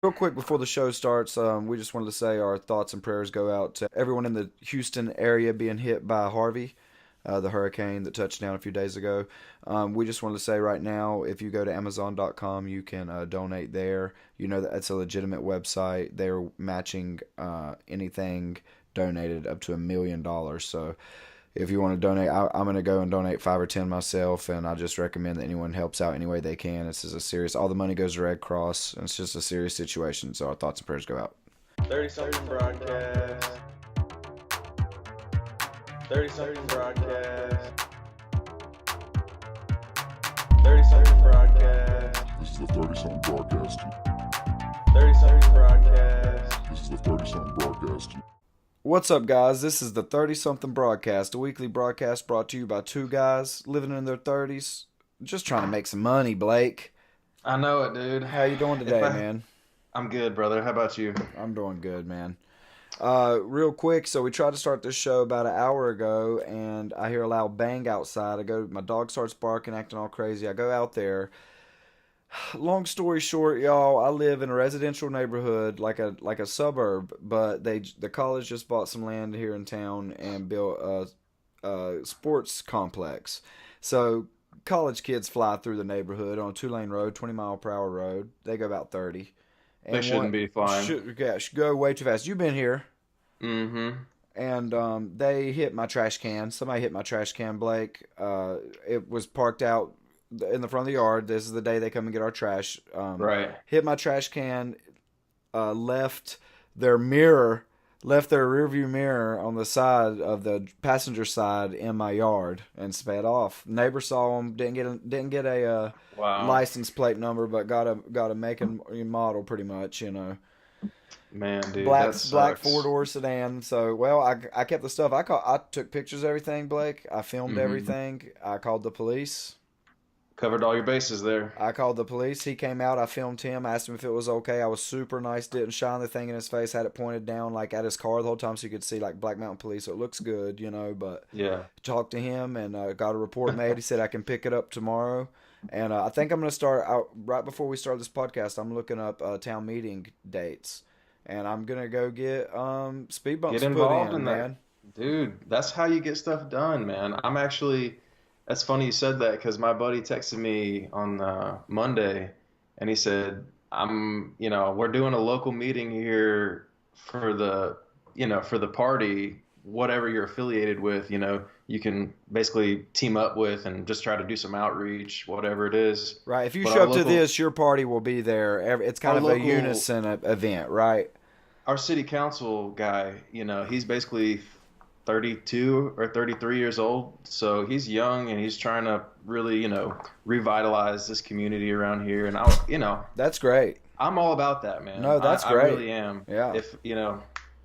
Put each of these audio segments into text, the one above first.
Real quick before the show starts, we just wanted to say our thoughts and prayers go out to everyone in the Houston area being hit by Harvey, the hurricane that touched down a few days ago. We just wanted to say right now, if you go to Amazon.com, you can donate there. You know that's a legitimate website. They're matching anything donated up to $1 million. So if you want to donate, I'm going to go and donate 5 or 10 myself, and I just recommend that anyone helps out any way they can. This is a serious, all the money goes to Red Cross, and it's just a serious situation, so our thoughts and prayers go out. 30 something broadcast. 30 something broadcast. 30 something broadcast. This is the 30 something broadcast. 30 something broadcast. This is the 30 something broadcast. What's up, guys? This is the 30-something broadcast, a weekly broadcast brought to you by two guys living in their 30s, just trying to make some money, Blake. I know it, dude. How you doing today, man? I'm good, brother. How about you? I'm doing good, man. Real quick, so we tried to start this show about an hour ago, and I hear a loud bang outside. My dog starts barking, acting all crazy. I go out there. Long story short, y'all, I live in a residential neighborhood, like a suburb, but the college just bought some land here in town and built a sports complex. So college kids fly through the neighborhood on a 2-lane road, 20-mile-per-hour road. They go about 30. They shouldn't be flying. Should go way too fast. You've been here. Mm-hmm. And they hit my trash can. Somebody hit my trash can, Blake. It was parked out in the front of the yard. This is the day they come and get our trash. Right. Hit my trash can, left their rearview mirror on the side of the passenger side in my yard and sped off. Neighbor saw them. Didn't get a Wow. license plate number, but got a make and model pretty much. Man, dude, Black that sucks. 4-door sedan. So, well, I kept the stuff. I took pictures of everything, Blake. I filmed everything. I called the police. Covered all your bases there. I called the police. He came out. I filmed him. Asked him if it was okay. I was super nice. Didn't shine the thing in his face. Had it pointed down like at his car the whole time so you could see like Black Mountain Police. So it looks good, But Yeah. talked to him and got a report made. He said I can pick it up tomorrow. And I think I'm going to start out right before we start this podcast. I'm looking up town meeting dates. And I'm going to go get speed bumps Get involved put in, in man. that. Dude, that's how you get stuff done, man. That's funny you said that because my buddy texted me on Monday and he said, we're doing a local meeting here for the party, whatever you're affiliated with, you can basically team up with and just try to do some outreach, whatever it is. Right. If you But show our up to local- this, your party will be there. It's kind Our of a local- unison event, right? Our city council guy, he's basically 32 or 33 years old. So he's young and he's trying to really, revitalize this community around here. And That's great. I'm all about that, man. No, that's I great. really am. Yeah. If,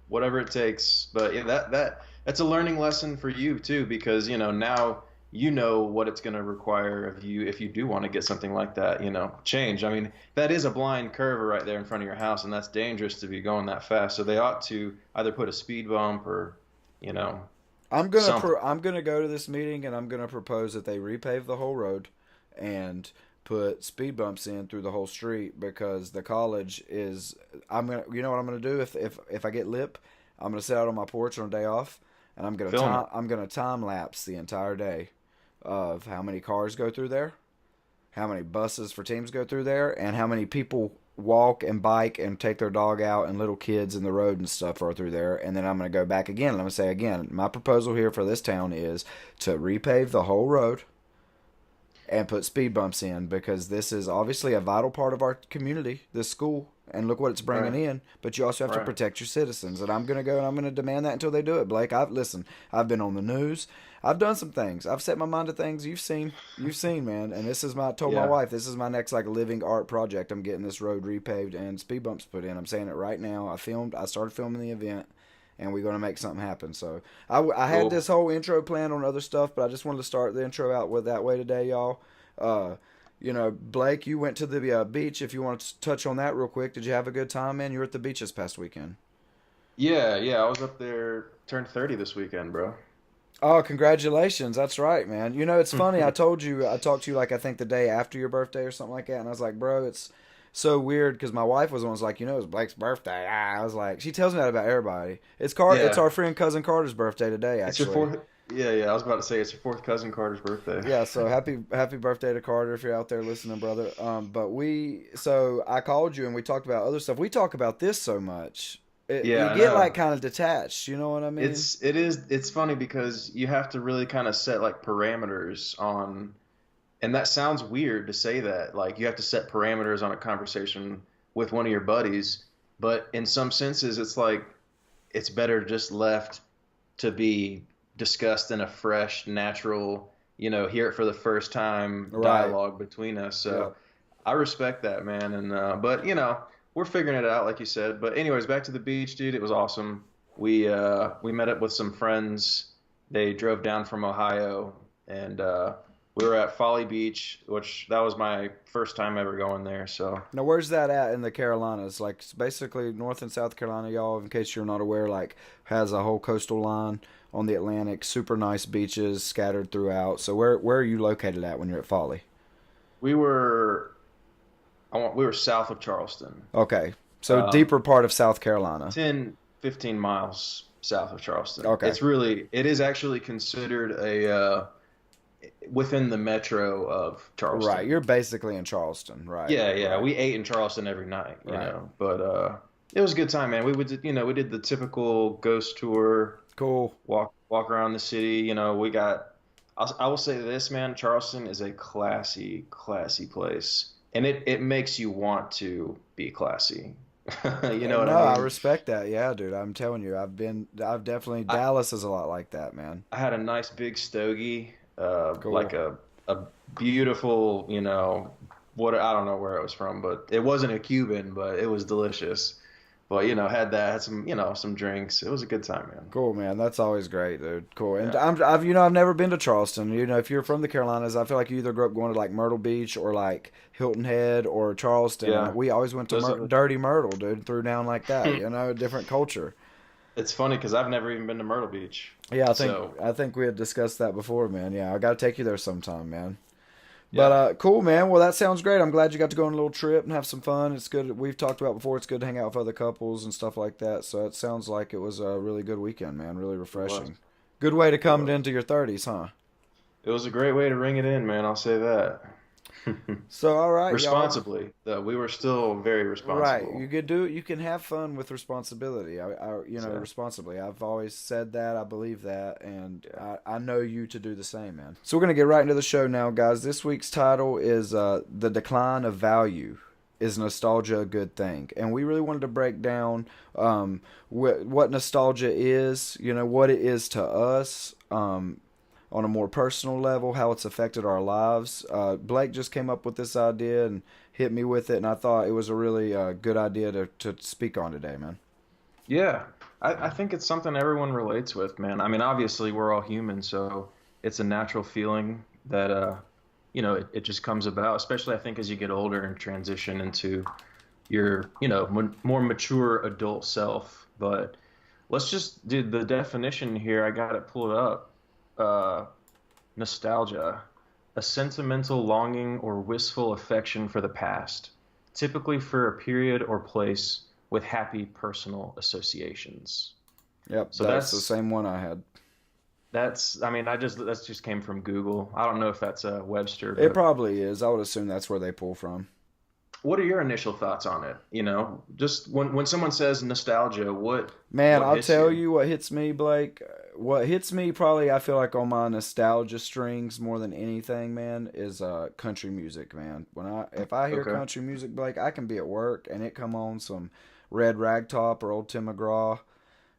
whatever it takes. But yeah, that's a learning lesson for you too, because, now you know what it's going to require of you if you do want to get something like that, change. I mean, that is a blind curve right there in front of your house, and that's dangerous to be going that fast. So they ought to either put a speed bump or, I'm something. gonna go to this meeting and I'm gonna propose that they repave the whole road and put speed bumps in through the whole street because the college is. You know what I'm gonna do if I get lip, I'm gonna sit out on my porch on a day off and I'm Film it. gonna time lapse the entire day of how many cars go through there, how many buses for teams go through there, and how many people walk and bike and take their dog out and little kids in the road and stuff are through there. And then I'm going to go back again and I'm going to say again, my proposal here for this town is to repave the whole road and put speed bumps in because this is obviously a vital part of our community, this school, and look what it's bringing Right. in. But you also have to Right. protect your citizens, and I'm going to go and I'm going to demand that until they do it, Blake. I've been on the news. I've done some things. I've set my mind to things you've seen, man. And this is told my Yeah. wife, this is my next like living art project. I'm getting this road repaved and speed bumps put in. I'm saying it right now. I started filming the event, and we're going to make something happen. So I had Cool. this whole intro planned on other stuff, but I just wanted to start the intro out with that way today, y'all. Blake, you went to the beach. If you want to touch on that real quick, did you have a good time, man? You were at the beach this past weekend. Yeah, I was up there, turned 30 this weekend, bro. Oh, congratulations. That's right, man. It's funny. I talked to you like I think the day after your birthday or something like that, and I was like, bro, so weird because my wife was the one was like, it's Blake's birthday. I was like, she tells me that about everybody. It's Yeah, our friend cousin Carter's birthday today, it's your actually. fourth. Yeah, yeah. I was about to say it's your fourth cousin Carter's birthday. Yeah, so happy birthday to Carter if you're out there listening, brother. But so I called you and we talked about other stuff. We talk about this so much, you Yeah, I get like know. kind of detached. You know what I mean? It's funny because you have to really kind of set like parameters on, and that sounds weird to say that. Like you have to set parameters on a conversation with one of your buddies, but in some senses, it's like it's better just left to be discussed in a fresh, natural, hear it for the first time Right. dialogue between us. Yeah. So I respect that, man. And but we're figuring it out, like you said. But anyways, back to the beach, dude. It was awesome. We met up with some friends. They drove down from Ohio, and we were at Folly Beach, which that was my first time ever going there. So Now, where's that at in the Carolinas? Like, it's basically North and South Carolina, y'all. In case you're not aware, like has a whole coastal line on the Atlantic. Super nice beaches scattered throughout. So, where are you located at when you're at Folly? we were we were south of Charleston, Okay, so um, deeper part of South Carolina. 10, 15 miles south of Charleston. Okay, It is actually considered a within the metro of right. Charleston. You're basically in Charleston. Right, Yeah, yeah. right, We ate in Charleston every night, right. But it was a good time, man. We would, we did the typical ghost tour, Cool. walk around the city. I will say this, man. Charleston is a classy, classy place, and it makes you want to be classy. You know what No, I I mean? respect that. Yeah, dude. I'm telling you, I've definitely I, Dallas is a lot like that, man. I had a nice big stogie, like Cool. a beautiful, what I don't know where it was from, but it wasn't a Cuban, but it was delicious. But had some, some drinks. It was a good time, man. Cool, man. That's always great, dude. Cool. And Yeah, I've never been to Charleston. If you're from the Carolinas, I feel like you either grew up going to like Myrtle Beach or like Hilton Head or Charleston. And yeah. we always went to Those are. Dirty Myrtle, dude, threw down like that. Different culture. It's funny because I've never even been to Myrtle Beach. Yeah, So I think we had discussed that before, man. Yeah, I got to take you there sometime, man. But yeah, cool, man. Well, that sounds great. I'm glad you got to go on a little trip and have some fun. It's good. We've talked about before. It's good to hang out with other couples and stuff like that. So it sounds like it was a really good weekend, man. Really it was. refreshing. Good way to It come was. into your 30s, huh? It was a great way to ring it in, man. I'll say that. So, all right, y'all. Responsibly, though. We were still very Right, responsible. you can have fun with responsibility. So, responsibly. I've always said that. I believe that, and yeah. I know you to do the same, man. So we're gonna get right into the show now, guys. This week's title is "The Decline of Value." Is nostalgia a good thing? And we really wanted to break down what nostalgia is. What it is to us. On a more personal level, how it's affected our lives. Blake just came up with this idea and hit me with it, and I thought it was a really good idea to speak on today, man. Yeah, I think it's something everyone relates with, man. I mean, obviously, we're all human, so it's a natural feeling that, it just comes about, especially I think as you get older and transition into your, more mature adult self. But let's just do the definition here. I got it pulled up. Uh, Nostalgia, a sentimental longing or wistful affection for the past, typically for a period or place with happy personal associations. Yep, So that's the same one I had. I mean, that's just came from Google. I don't know if that's a Webster, It but probably is. I would assume that's where they pull from. what are your initial thoughts on it? Just when someone says nostalgia, Man, what I'll hits tell you? you what hits me, Blake. What hits me probably, I feel like on my nostalgia strings more than anything, man, is country music, man. If I hear Okay. country music, Blake, I can be at work and it come on some Red Ragtop or old Tim McGraw,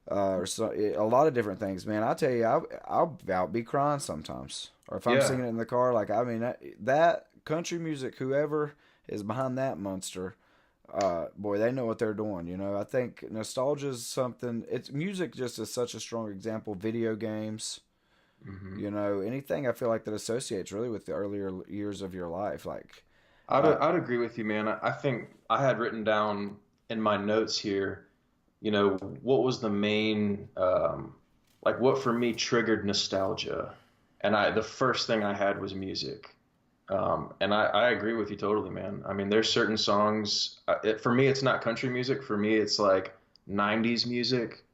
a lot of different things, man. I tell you, I'll about be crying sometimes, or if I'm Yeah. singing it in the car, like I mean that country music, whoever is behind that monster, boy, they know what they're doing. I think nostalgia is something. It's music just is such a strong example. Video games, hmm anything I feel like that associates really with the earlier years of your life, like, I'd uh, I'd agree with you, man. I think I had written down in my notes here, what was the main, what for me triggered nostalgia, and the first thing I had was music. And I agree with you totally, man. I mean, there's certain songs, for me, it's not country music. For me, it's like 90s music,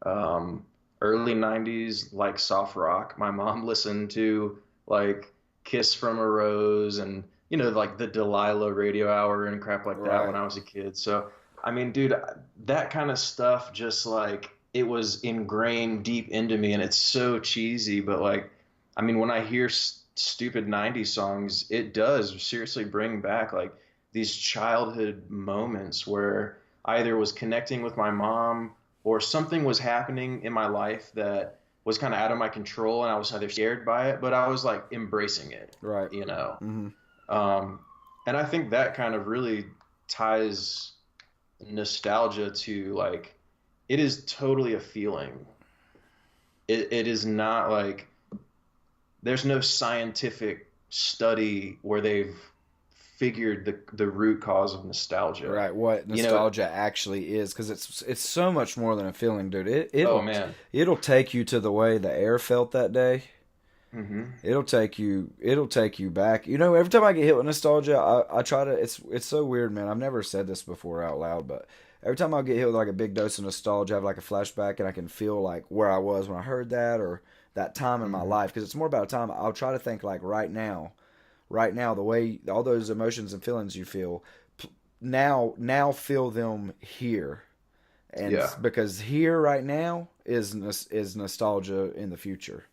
um, early 90s, like soft rock. My mom listened to like Kiss from a Rose and, like the Delilah Radio Hour and crap like that when Right. I was a kid. So, I mean, dude, that kind of stuff just like it was ingrained deep into me and it's so cheesy, but like, I mean, when I hear stupid 90s songs, it does seriously bring back like these childhood moments where I either was connecting with my mom or something was happening in my life that was kind of out of my control and I was either scared by it, but I was like embracing it, Right. you know. Mm-hmm. Um, and I think that kind of really ties nostalgia to like it is totally a feeling. It is not like there's no scientific study where they've figured the root cause of nostalgia. Right, what You know, nostalgia actually is, because it's so much more than a feeling, dude. oh man. It'll take you to the way the air felt that day. Hmm. It'll take you back. You know, every time I get hit with nostalgia, I try to. It's so weird, man. I've never said this before out loud, but every time I get hit with like a big dose of nostalgia, I have like a flashback, and I can feel like where I was when I heard that or that time in my Hmm. life, because it's more about a time. I'll try to think like right now, the way all those emotions and feelings you feel now feel them here, and Yeah. because here right now is nostalgia in the future.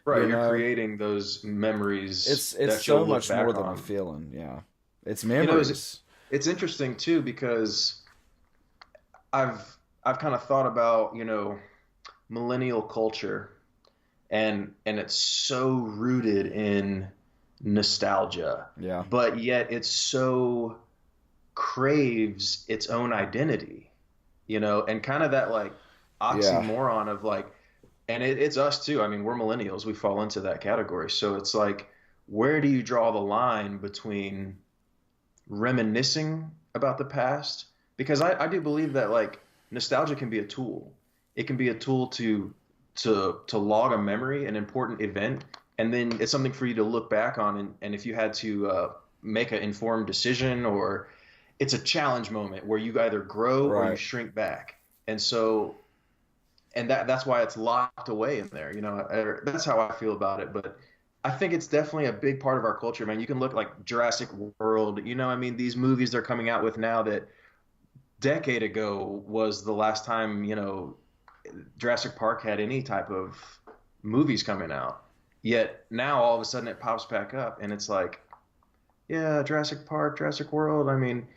Right. You You're know, creating those memories it's that so you'll look much more back than a on. feeling. Yeah, it's You know, it's memories. it's interesting too because I've I've kind of thought about, millennial culture and it's so rooted in nostalgia, Yeah, but yet it's so craves its own identity, and kind of that like yeah, oxymoron of like, and it's us too. I mean, we're millennials, we fall into that category. So it's like, where do you draw the line between reminiscing about the past? Because I do believe that like nostalgia can be a tool. It can be a tool to log a memory, an important event, and then it's something for you to look back on. And if you had to make an informed decision, or it's a challenge moment where you either grow or you right. shrink back. And so, and that's why it's locked away in there. That's how I feel about it. But I think it's definitely a big part of our culture, man. You can look like Jurassic World. I mean, these movies they're coming out with now that decade ago was the last time, Jurassic Park had any type of movies coming out. Yet now all of a sudden it pops back up and it's like, yeah, Jurassic Park, Jurassic World. I mean,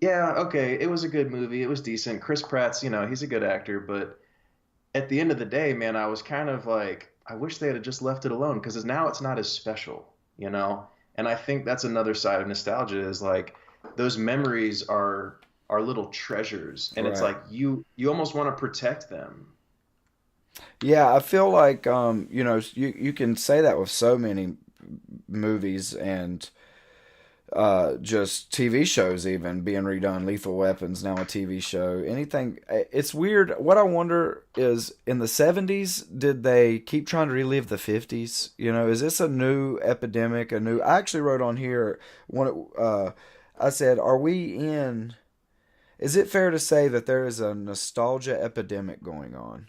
yeah, okay, it was a good movie. It was decent. Chris Pratt's, he's a good actor, but at the end of the day, man, I was kind of like, I wish they had just left it alone because now it's not as special, you know? And I think that's another side of nostalgia is like those memories are little treasures and it's Right. like you almost want to protect them. Yeah, I feel like you can say that with so many movies and just TV shows, even being redone. Lethal Weapons now a TV show. Anything. It's weird. What I wonder is, in the '70s, did they keep trying to relive the '50s? Is this a new epidemic? A new. I actually wrote on here one. I said, "Are we in? Is it fair to say that there is a nostalgia epidemic going on?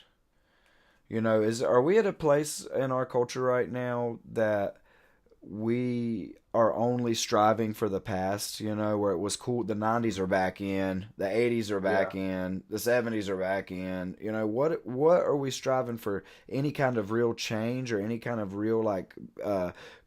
Is are we at a place in our culture right now that we are only striving for the past, where it was cool. The '90s are back in, the '80s are Yeah. back in, the '70s are back in. What are we striving for? Any kind of real change or any kind of real like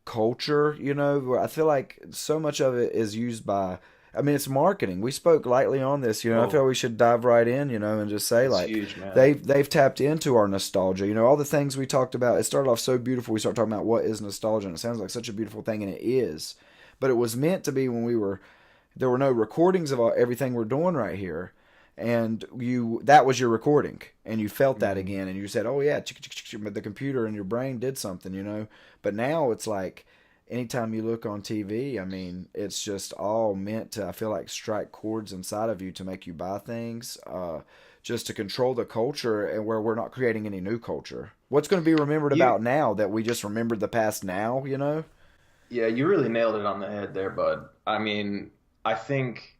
culture? Where I feel like so much of it is used by. I mean, it's marketing. We spoke lightly on this. I feel Oh, we should dive right in. And just say it's like huge, man. they've tapped into our nostalgia. All the things we talked about. It started off so beautiful. We start talking about what is nostalgia, and it sounds like such a beautiful thing, and it is. But it was meant to be when there were no recordings of everything we're doing right here, and that was your recording, and you felt that Hmm. again, and you said, "Oh yeah," but the computer and your brain did something. But now it's like anytime you look on TV, I mean, it's just all meant to, I feel like, strike chords inside of you to make you buy things, just to control the culture, and where we're not creating any new culture. What's going to be remembered You about now that we just remembered the past now, Yeah, you really nailed it on the head there, bud. I mean, I think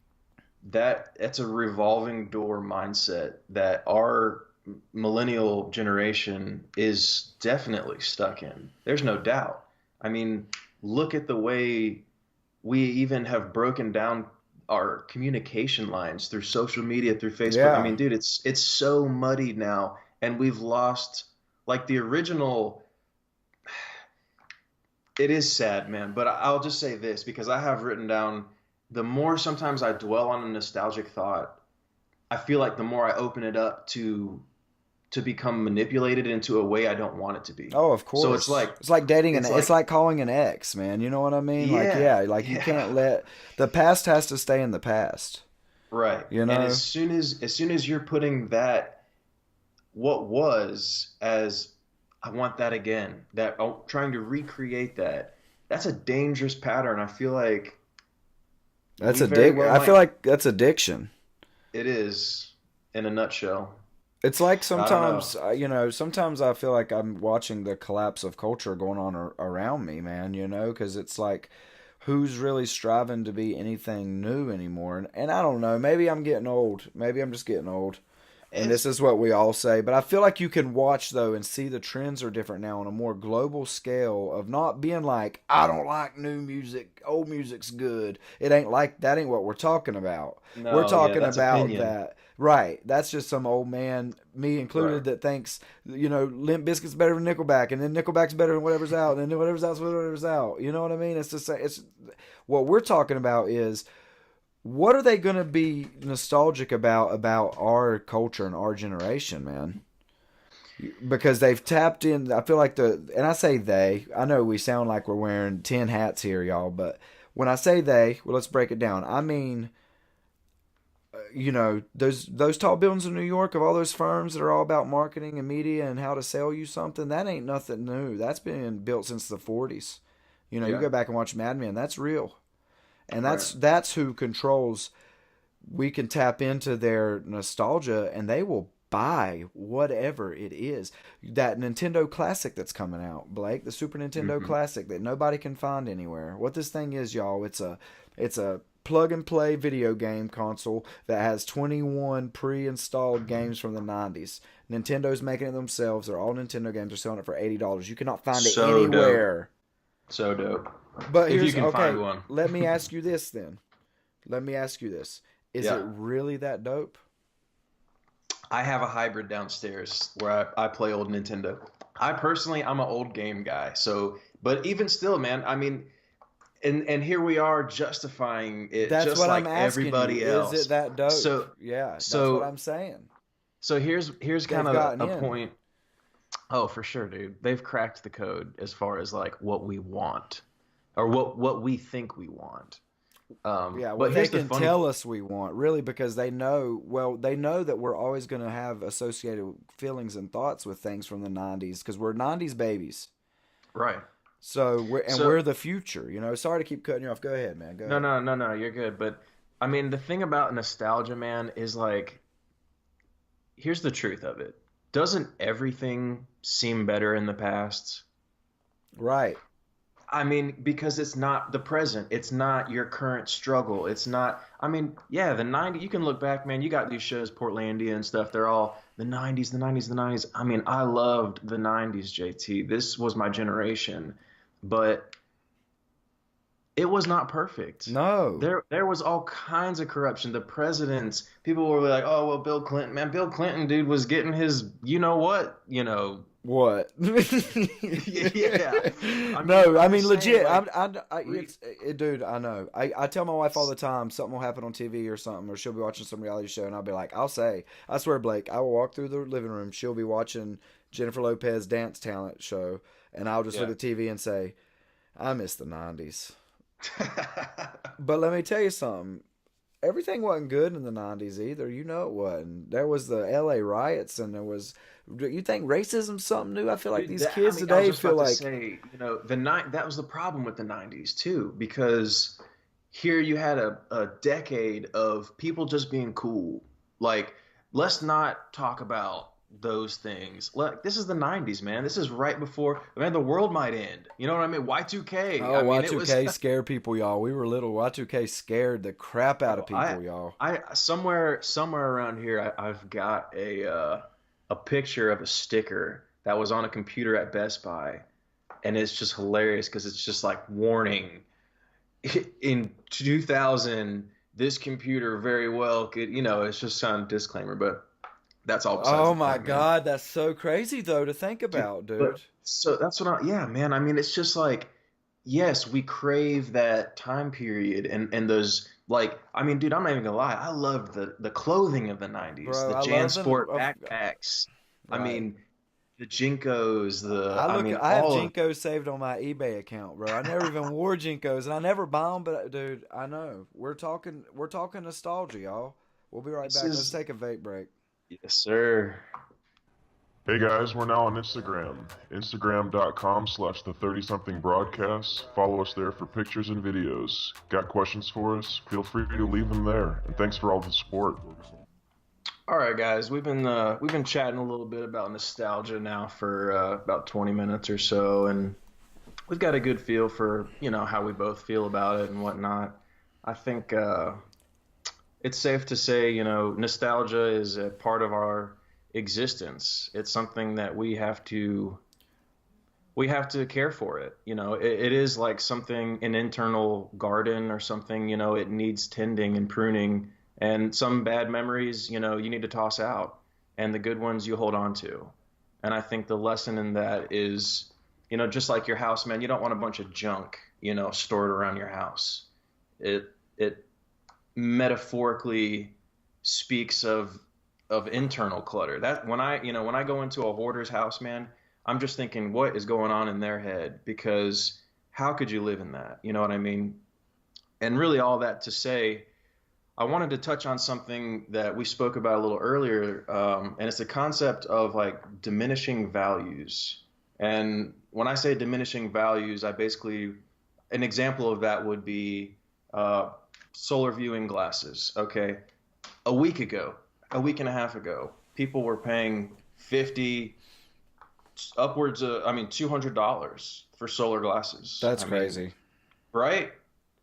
that it's a revolving door mindset that our millennial generation is definitely stuck in. There's no doubt. I mean, look at the way we even have broken down our communication lines through social media, through Facebook. I Yeah. mean, dude, it's so muddied now, and we've lost like the original. It is sad, man, but I'll just say this because I have written down the more sometimes I dwell on a nostalgic thought, I feel like the more I open it up to become manipulated into a way I don't want it to be. Oh, of So it's course. like It's like dating it's it's like like calling an ex, man. You know what I mean? Like, yeah, yeah, like you yeah, can't let the past has to stay in the past. right. You And know? as soon as you're putting that what was as I want that again, that oh, trying to recreate that, that's a dangerous pattern. I feel like That's we very well I feel might. like that's addiction. It is in a nutshell. It's like I don't know. sometimes, sometimes I feel like I'm watching the collapse of culture going on around me, man, because it's like, who's really striving to be anything new anymore? And I don't know, maybe I'm getting old. Maybe I'm just getting old. And this It's is what we all say. But I feel like you can watch, though, and see the trends are different now on a more global scale of not being like, I don't like new music. Old music's good. It ain't like that, ain't what we're talking about. We're no, yeah, talking that's about opinion. that. Right. That's just some old man, me Right. included, that thinks, Limp Bizkit's better than Nickelback, and then Nickelback's better than whatever's out, and then whatever's out's whatever's out. You know what I mean? It's just, it's what we're talking about is what are they going to be nostalgic about our culture and our generation, man? Because they've tapped in. I feel like and I say they. I know we sound like we're wearing 10 hats here, y'all, but when I say they, well, let's break it down. I mean, those tall buildings in New York of all those firms that are all about marketing and media and how to sell you something. That ain't nothing new. That's been built since the 40s. You Yeah. go back and watch Mad Men. That's real, and Right. that's who controls. We can tap into their nostalgia and they will buy whatever it is. That Nintendo Classic that's coming out, Blake, the Super Nintendo Hmm. Classic that nobody can find anywhere. What this thing is, y'all, it's a plug and play video game console that has 21 pre-installed games from the 90s. Nintendo's making it themselves. They're all Nintendo games. They're selling it for $80. You cannot find it So dope. anywhere. So dope. But If you here's can find okay, one. let me ask you this then. Let me ask you this. Is it Yeah. really that dope? I have a hybrid downstairs where I play old Nintendo. I personally, I'm an old game guy. So, but even still, man, I mean, and here we are justifying it That's just what I'm like asking you. everybody Is it else. that dope? So, Yeah, that's what so, I'm saying. so here's kind They've of gotten a in. point. Oh, for sure, dude. They've cracked the code as far as like what we want or what we think we want. Yeah, But what they here's the can funny. tell us we want, really, because they know that we're always going to have associated feelings and thoughts with things from the 90s because we're 90s babies. Right. So we're So the future, Sorry to keep cutting you off. Go ahead, man. Go no, ahead. no, no, no, you're good. But I mean, the thing about nostalgia, man, is like, here's the truth of it. Doesn't everything seem better in the past? Right. I mean, because it's not the present. It's not your current struggle. It's not, I mean, yeah, the 90s, you can look back, man. You got these shows, Portlandia and stuff. They're all the 90s, the 90s, the 90s. I mean, I loved the 90s, JT. This was my generation. But it was not perfect. No. There was all kinds of corruption. The presidents, people were like, "Oh, well, Bill Clinton, man, Bill Clinton, dude, was getting his, you know what, What? yeah. I mean, No, I I'm mean just saying, legit. like, re Dude. I know. I tell my wife all the time something will happen on TV or something, or she'll be watching some reality show, and I'll be like, I swear, Blake, I will walk through the living room. She'll be watching Jennifer Lopez dance talent show, and I'll just look yeah. at the TV and say, I miss the '90s. But let me tell you something. Everything wasn't good in the '90s either. You know it wasn't. There was the L.A. riots, and there was. You think racism's something new? I feel like Dude, these I kids mean, I was today just feel about to like say, the night that was the problem with the 90s too, because here you had a decade of people just being cool. Like, let's not talk about those things. Look, this is the 90s, man. This is right before, man, the world might end. You know what I mean? Y2K. Oh, I mean, it was, Y2K scared people, y'all. We were little. Y2K scared the crap out of bro, people, y'all. somewhere around here, I've got a picture of a sticker that was on a computer at Best Buy, and it's just hilarious because it's just like warning in 2000, this computer very well could, it's just some disclaimer, but that's all besides Oh the my point, man. God, that's so crazy though to think Dude, about, but dude. so that's what yeah, man. I mean, it's just like, yes, we crave that time period and those like, I mean, dude, I'm not even gonna lie. I loved the clothing of the 90s, Bro, the I love them. JanSport backpacks. I Right. mean, the Jinkos, I I look. mean, I have all of Jinkos saved on my eBay account, bro. I never even wore Jinkos, and I never buy them. But dude, I know we're talking. We're talking nostalgia, y'all. We'll be right this back. Let's is, take a vape break. yes, sir. Hey guys, we're now on Instagram. Instagram.com/the 30 something broadcast. Follow us there for pictures and videos. Got questions for us? Feel free to leave them there. And thanks for all the support. All right, guys, we've been chatting a little bit about nostalgia now for about 20 minutes or so, and we've got a good feel for how we both feel about it and whatnot. I think it's safe to say nostalgia is a part of our existence. It's something that we have to care for it. It is like something, an internal garden or something. It needs tending and pruning, and some bad memories you need to toss out, and the good ones you hold on to. And I think the lesson in that is, just like your house, man, you don't want a bunch of junk stored around your house. It metaphorically speaks of internal clutter. That when I go into a hoarder's house, man, I'm just thinking what is going on in their head, because how could you live in that? You know what I mean? And really all that to say, I wanted to touch on something that we spoke about a little earlier, and it's the concept of like diminishing values. And when I say diminishing values, I basically, an example of that would be uh, solar viewing glasses. Okay, a week ago, a week and a half ago, people were paying 50, upwards of, I mean, $200 for solar glasses. That's I mean, crazy. right?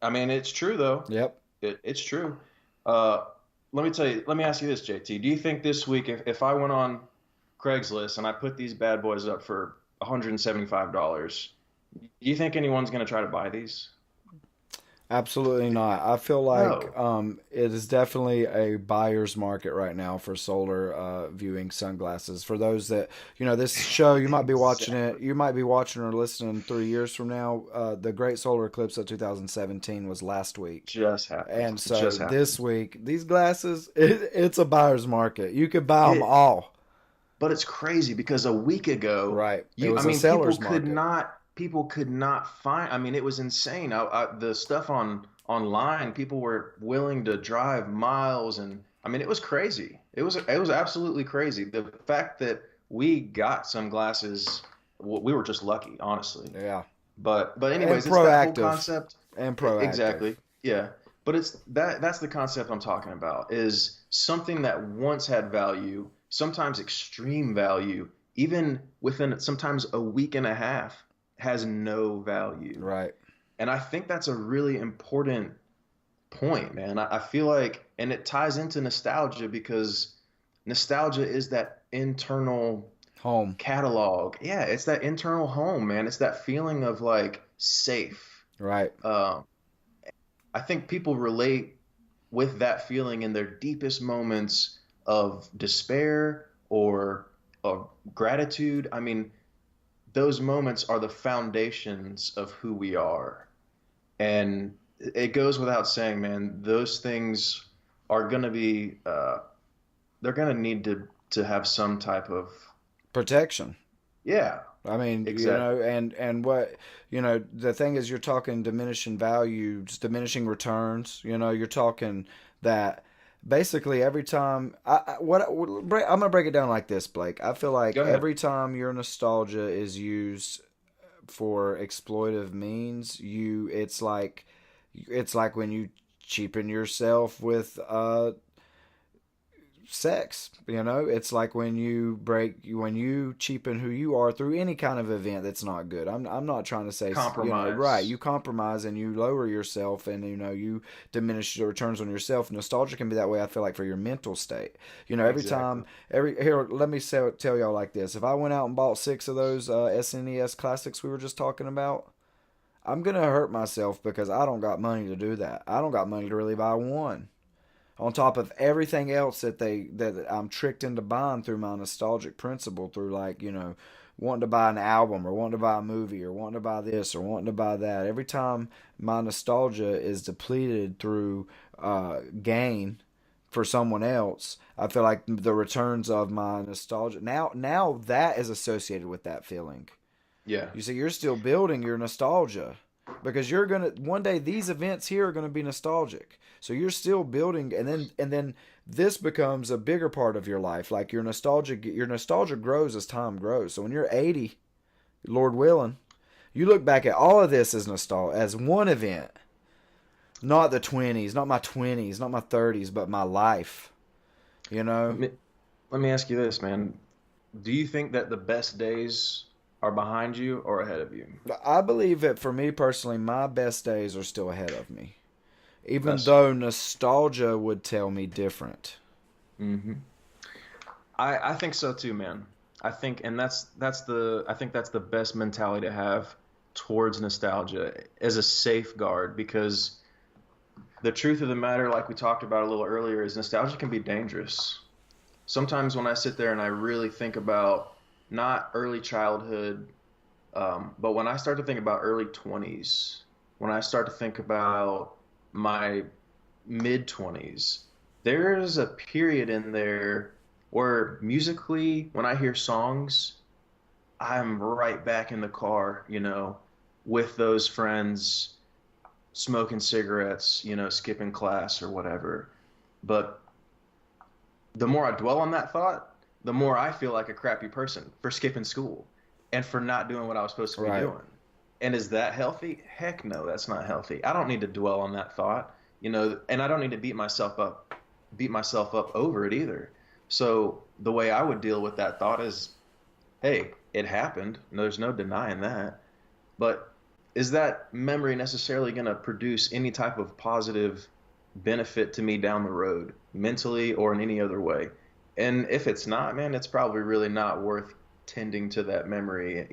I mean, it's true though. Yep. It's true. Uh, let me ask you this, JT. Do you think this week, if I went on Craigslist and I put these bad boys up for $175, do you think anyone's going to try to buy these? Absolutely not. I feel like No. it is definitely a buyer's market right now for solar viewing sunglasses. For those that, this show, you might be watching it, Exactly. you might be watching or listening 3 years from now. The Great Solar Eclipse of 2017 was last week. Just happened. And so Just this happened. week, these glasses, it's a buyer's market. You could buy them It, all. but it's crazy because a week ago, Right. It I was a mean, seller's market. people could not find. I mean, it was insane. The stuff online, people were willing to drive miles, and I mean, it was crazy. It was absolutely crazy. The fact that we got some glasses, we were just lucky, honestly. Yeah. But And anyways, it's that whole proactive. concept. And proactive. Exactly. Yeah. But it's that's the concept I'm talking about, is something that once had value, sometimes extreme value, even within sometimes a week and a half, has no value. Right. And I think that's a really important point, man. I feel like, and it ties into nostalgia, because nostalgia is that internal Home. catalog. Yeah, it's that internal home, man. It's that feeling of like safe. Right. Um, I think people relate with that feeling in their deepest moments of despair or of gratitude. I mean, those moments are the foundations of who we are. And it goes without saying, man, those things are going to be, they're going to need to have some type of, Protection. yeah, I mean, exactly. and what, the thing is, you're talking diminishing values, diminishing returns. You're talking that basically every time I'm gonna break it down like this, Blake. I feel like Go ahead. every time your nostalgia is used for exploitive means, it's like when you cheapen yourself with sex. It's like when you cheapen who you are through any kind of event that's not good. I'm not trying to say, right, Compromise. you compromise and you lower yourself, and you diminish the returns on yourself. Nostalgia can be that way, I feel like, for your mental state. Every Exactly. time, here, let me tell y'all like this. If I went out and bought 6 of those SNES classics we were just talking about, I'm gonna hurt myself because I don't got money to do that. I don't got money to really buy one. On top of everything else that I'm tricked into buying through my nostalgic principle, through, like, wanting to buy an album, or wanting to buy a movie, or wanting to buy this, or wanting to buy that. Every time my nostalgia is depleted through gain for someone else, I feel like the returns of my nostalgia now that is associated with that feeling. Yeah. You see, you're still building your nostalgia because you're gonna one day these events here are gonna be nostalgic. So you're still building, and then this becomes a bigger part of your life. Like your nostalgia grows as time grows. So when you're 80, Lord willing, you look back at all of this as nostalgia, as one event, not the 20s, not my 20s, not my 30s, but my life. You Let know, me let me ask you this, man. Do you think that the best days are behind you or ahead of you? I believe that for me personally, my best days are still ahead of me, even That's though nostalgia would tell me different. hmm I think so too, man. I think that's the best mentality to have towards nostalgia as a safeguard because the truth of the matter, like we talked about a little earlier, is nostalgia can be dangerous. Sometimes when I sit there and I really think about not early childhood, but when I start to think about early 20s, when I start to think about my mid 20s, there's a period in there where musically, when I hear songs, I'm right back in the car, with those friends smoking cigarettes, skipping class or whatever. But the more I dwell on that thought, the more I feel like a crappy person for skipping school and for not doing what I was supposed to be Right. doing. And is that healthy? Heck no, that's not healthy. I don't need to dwell on that thought, and I don't need to beat myself up over it either. So the way I would deal with that thought is, hey, it happened. No, there's no denying that. But is that memory necessarily going to produce any type of positive benefit to me down the road, mentally or in any other way? And if it's not, man, it's probably really not worth tending to that memory.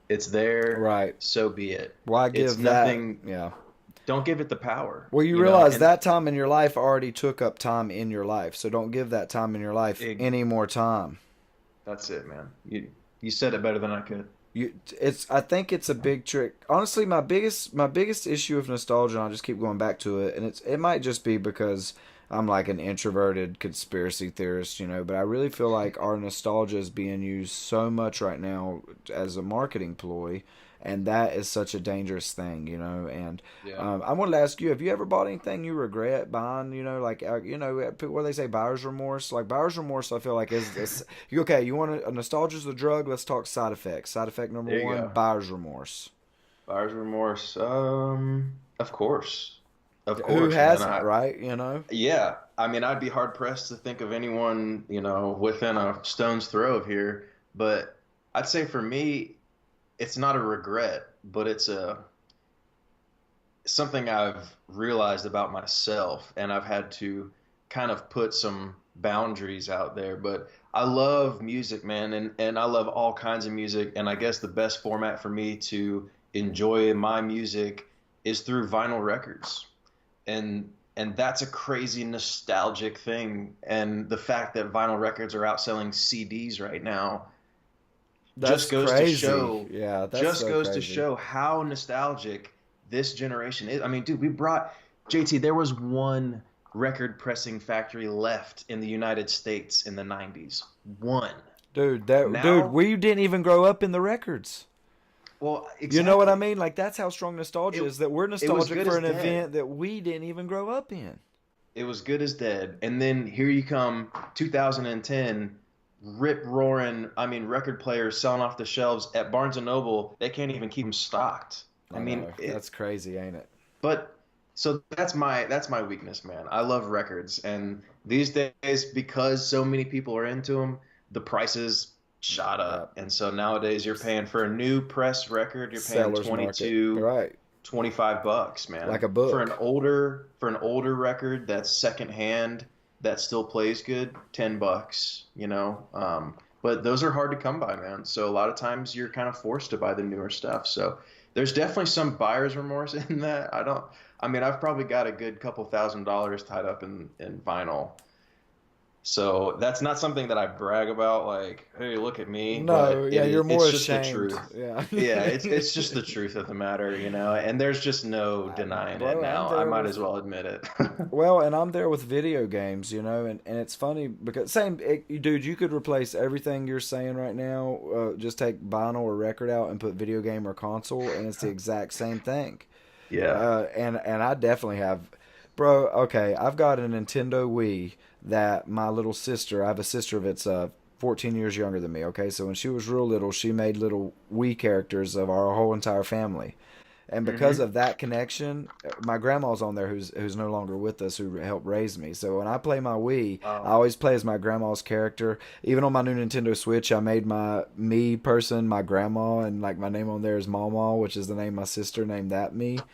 It's there, Right. so be it. Why It's give that? nothing. Yeah. Don't give it the power, Well, you realize and that time in your life already took up time in your life, so don't give that time in your life it, any more time. that's it, man. You said it better than I could. I think it's a big trick. Honestly, my biggest issue of nostalgia, and I'll just keep going back to it, and it might just be because I'm like an introverted conspiracy theorist, but I really feel like our nostalgia is being used so much right now as a marketing ploy, and that is such a dangerous thing, and Yeah. I wanted to ask you, have you ever bought anything you regret buying? Like, what they say, buyer's remorse. Like, buyer's remorse, I feel like is okay. You want a nostalgia's a drug? Let's talk side effects. Side effect number There you one: go. buyer's remorse. Buyer's remorse. Of course. Of Who course, man. hasn't, right? Yeah, I mean, I'd be hard pressed to think of anyone, within a stone's throw of here. But I'd say for me, it's not a regret, but it's a something I've realized about myself, and I've had to kind of put some boundaries out there. But I love music, man, and I love all kinds of music. And I guess the best format for me to enjoy my music is through vinyl records. And that's a crazy nostalgic thing. And the fact that vinyl records are outselling CDs right now That's crazy. Yeah, that's just so goes to crazy. show how nostalgic this generation is. I mean, dude, we brought JT, there was one record pressing factory left in the United States in the 90s. One. Dude, Now, we didn't even grow up in the records. well, You know what I exactly. mean? Like, that's how strong nostalgia It is. That we're it was nostalgic good for as an dead. event that we didn't even grow up in. It was good as dead. And then here you come, 2010, rip roaring, I mean, record players selling off the shelves at Barnes and Noble. They can't even keep them stocked. I I mean, know. That's crazy, ain't it? but So that's my weakness, man. I love records, and these days, because so many people are into them, the prices shot Yeah. up. And so nowadays, you're paying for a new press record, you're paying Seller's market. 22, Right. 25 bucks, Like man. a book. For an older record that's secondhand that still plays good, 10 bucks, you know. But those are hard to come by, man. So a lot of times you're kind of forced to buy the newer stuff. So there's definitely some buyer's remorse in that. I mean, I've probably got a good couple $1,000s tied up in vinyl. So that's not something that I brag about, like, hey, look at me, No, but yeah, you're it's more just the ashamed. truth. Yeah. Yeah, it's just the truth of the matter, you know, and there's just no denying it Bro, I'm now. I there might with as well admit it. well, and I'm there with video games, and it's funny because dude, you could replace everything you're saying right now. Just take vinyl or record out and put video game or console, and it's the exact same thing. Yeah. And I definitely have, bro. Okay, I've got a Nintendo Wii that my little sister. I have a sister that's 14 years younger than me. Okay, so when she was real little, she made little Wii characters of our whole entire family. And because Hmm. of that connection, my grandma's on there who's no longer with us, who helped raise me. So when I play my Wii, I Wow. always play as my grandma's character. Even on my new Nintendo Switch, I made my me person my grandma, and like my name on there is Mama, which is the name my sister named that me.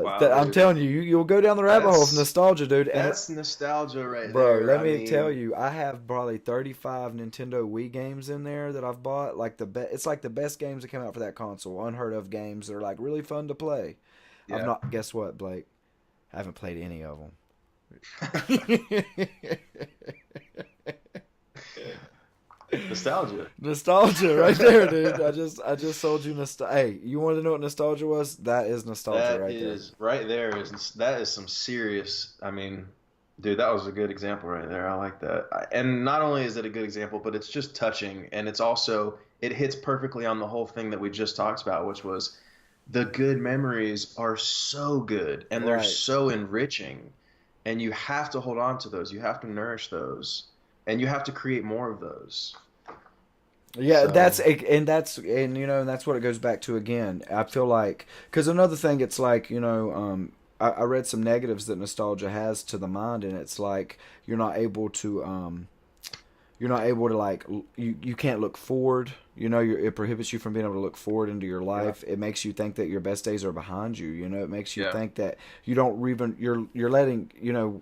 Wow, I'm dude. telling you, you'll go down the rabbit hole of That's nostalgia, dude. And that's nostalgia right bro, there. let I me tell mean, you, I have probably 35 Nintendo Wii games in there that I've bought. It's like the best games that came out for that console. Unheard of games that are like really fun to play. I've yeah. not. Guess what, Blake? I haven't played any of them. Nostalgia. Nostalgia, right there, dude. I just sold you nostalgia. Hey, you want to know what nostalgia was? That is nostalgia That right there. is right there that is some serious. I mean, dude, that was a good example right there. I like that. And not only is it a good example, but it's just touching, and it's also it hits perfectly on the whole thing that we just talked about, which was the good memories are so good and they're Right. so enriching, and you have to hold on to those. You have to nourish those, and you have to create more of those. Yeah, So, and that's what it goes back to again. I feel like because another thing, it's like I read some negatives that nostalgia has to the mind, and it's like you're not able to like you can't look forward. It prohibits you from being able to look forward into your yeah, life. It makes you think that your best days are behind you. It makes you yeah, think that you don't even you're letting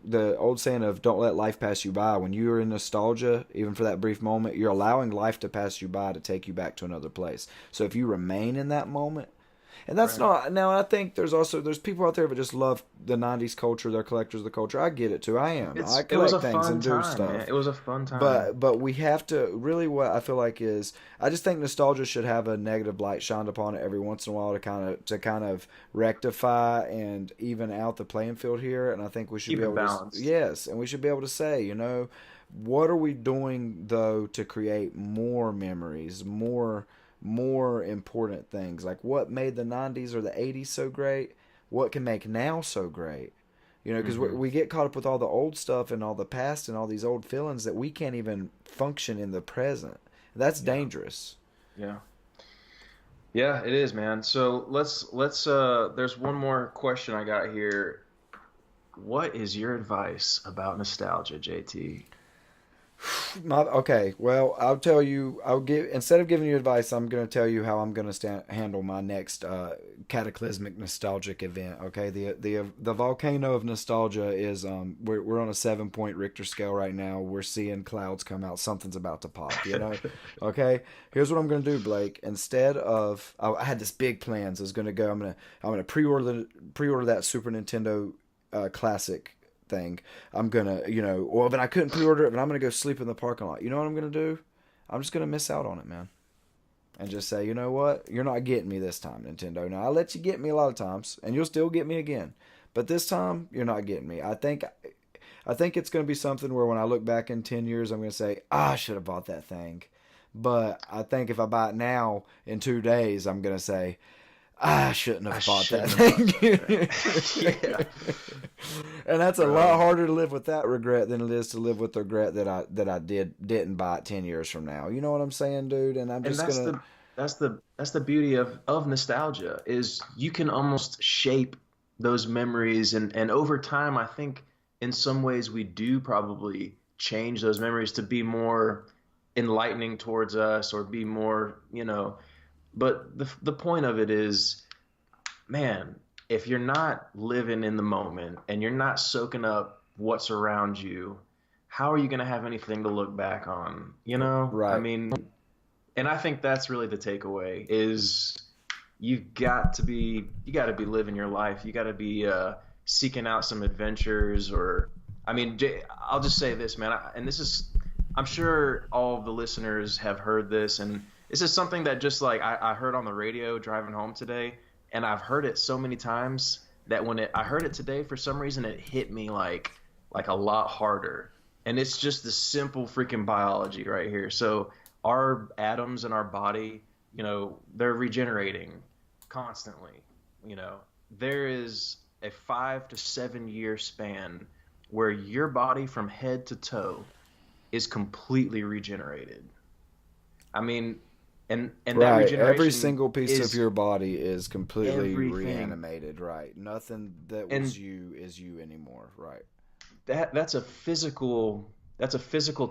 the old saying of don't let life pass you by. When you're in nostalgia, even for that brief moment, you're allowing life to pass you by to take you back to another place. So if you remain in that moment, and that's right. not now. I think there's people out there that just love the '90s culture. They're collectors of the culture. I get it too. I am. I It was collect a things fun and do time, man. stuff. It was a fun time. But we have to really, what I feel like is, I just think nostalgia should have a negative light shined upon it every once in a while to kind of rectify and even out the playing field here. And I think we should Keep be it able to, balanced. yes, and we should be able to say, what are we doing though to create more memories, more important things, like what made the '90s or the '80s so great, what can make now so great. Because Hmm. we get caught up with all the old stuff and all the past and all these old feelings that we can't even function in the present. That's Yeah. dangerous. Yeah. Yeah, it is, man. So let's there's one more question I got here. What is your advice about nostalgia, JT? Okay, well, I'll tell you. I'll give instead of giving you advice, I'm going to tell you how I'm going to handle my next cataclysmic nostalgic event. Okay, the volcano of nostalgia is we're on a 7 point Richter scale right now. We're seeing clouds come out. Something's about to pop. Okay, here's what I'm going to do, Blake. Instead of I had this big plans. I was going to go. I'm gonna pre-order that Super Nintendo Classic thing. I'm gonna, well, but I couldn't pre-order it, but I'm gonna go sleep in the parking lot. You know what I'm gonna do? I'm just gonna miss out on it, man, and just say, you know what? You're not getting me this time, Nintendo. Now I let you get me a lot of times, and you'll still get me again, but this time you're not getting me. I think it's gonna be something where when I look back in 10 years, I'm gonna say, I should have bought that thing. But I think if I buy it now in 2 days, I'm gonna say, I shouldn't I have bought that shouldn't have bought that thing. thing. Yeah, And that's a lot bro. harder to live with that regret than it is to live with the regret that I didn't buy it 10 years from now. You know what I'm saying, dude? And I'm And just gonna that's the beauty of nostalgia is you can almost shape those memories, and over time I think in some ways we do probably change those memories to be more enlightening towards us or be more, but the point of it is, man, if you're not living in the moment and you're not soaking up what's around you, how are you going to have anything to look back on? I Right. mean, and I think that's really the takeaway is you got to be living your life. You got to be seeking out some adventures or I mean, I'll just say this, man, and this is I'm sure all of the listeners have heard this, and this is something that just like I heard on the radio driving home today, and I've heard it so many times that I heard it today, for some reason it hit me like a lot harder. And it's just the simple freaking biology right here. So our atoms in our body, they're regenerating constantly. You know, there is a 5 to 7 year span where your body from head to toe is completely regenerated. I mean, and that Right. Every regeneration single piece of is your body is completely everything. reanimated. Right. Nothing that was And you is you anymore. Right. that's a physical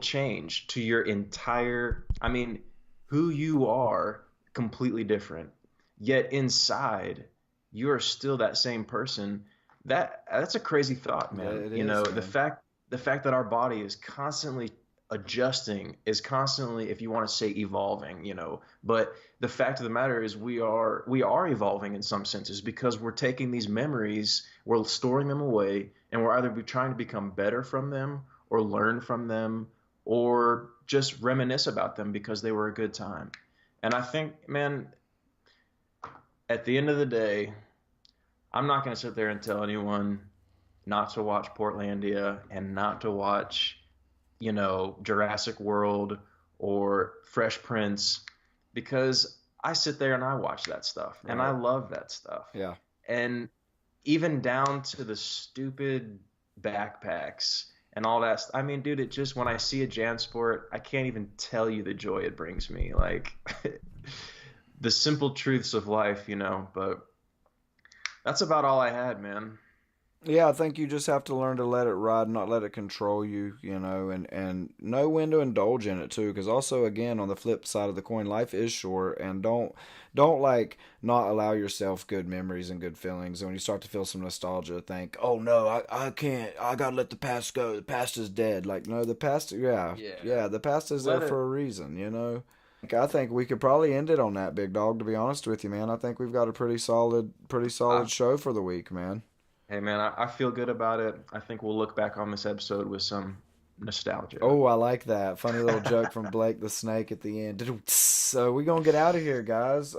change to your entire, I mean, who you are completely different. Yet inside, you're still that same person. That's a crazy thought, Yeah, man. it You is, know, the man. fact the fact that our body is constantly adjusting, is constantly, if you want to say, evolving, but the fact of the matter is we are evolving in some senses because we're taking these memories, we're storing them away, and we're either trying to become better from them or learn from them or just reminisce about them because they were a good time. And I think, man, at the end of the day, I'm not going to sit there and tell anyone not to watch Portlandia and not to watch, Jurassic World or Fresh Prince, because I sit there and I watch that stuff and I Right. love that stuff. Yeah. And even down to the stupid backpacks and all that. I mean, dude, it just, when I see a JanSport, I can't even tell you the joy it brings me. Like the simple truths of life, but that's about all I had, man. Yeah, I think you just have to learn to let it ride, not let it control you, and know when to indulge in it too. Because also, again, on the flip side of the coin, life is short, and don't like not allow yourself good memories and good feelings. And when you start to feel some nostalgia, think, oh no, I can't, I gotta let the past go. The past is dead. Like no, the past, yeah, Yeah. yeah, the past is there Let for it. a reason. I think we could probably end it on that, big dog. To be honest with you, man, I think we've got a pretty solid I, show for the week, man. hey, man, I feel good about it. I think we'll look back on this episode with some nostalgia. Oh, I like that. Funny little joke from Blake the Snake at the end. So we gonna get out of here, guys.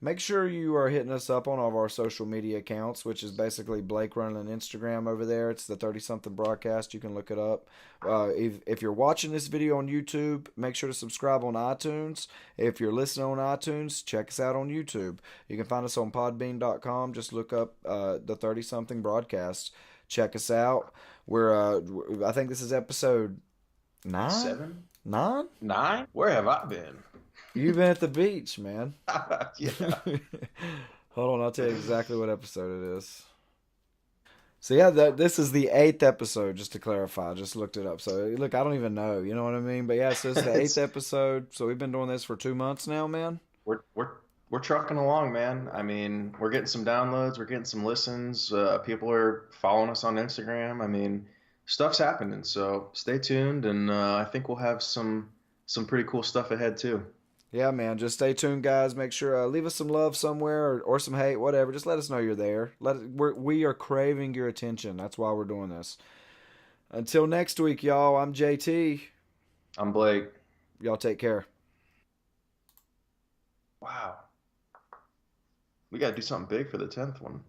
Make sure you are hitting us up on all of our social media accounts, which is basically Blake running an Instagram over there. It's the 30 something broadcast. You can look it up. If you're watching this video on YouTube, make sure to subscribe on iTunes. If you're listening on iTunes, check us out on YouTube. You can find us on podbean.com. Just look up the 30 something broadcast. Check us out. I think this is episode nine? 7, Nine? 9? Where have I been? You've been at the beach, man. Yeah. Hold on, I'll tell you exactly what episode it is. So yeah, this is the eighth episode. Just to clarify, I just looked it up. So look, I don't even know. You know what I mean? But yeah, so it's the eighth It's episode. So we've been doing this for 2 months now, man. we're trucking along, man. I mean, we're getting some downloads, we're getting some listens. People are following us on Instagram. I mean, stuff's happening. So stay tuned, and I think we'll have some pretty cool stuff ahead too. Yeah, man. Just stay tuned, guys. Make sure leave us some love somewhere or some hate, whatever. Just let us know you're there. We are craving your attention. That's why we're doing this. Until next week, y'all. I'm JT. I'm Blake. Y'all take care. Wow, we got to do something big for the 10th one.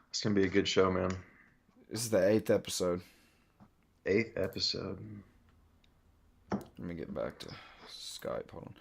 It's gonna be a good show, man. This is the eighth episode. 8th episode. Let me get back to Skype. Hold on.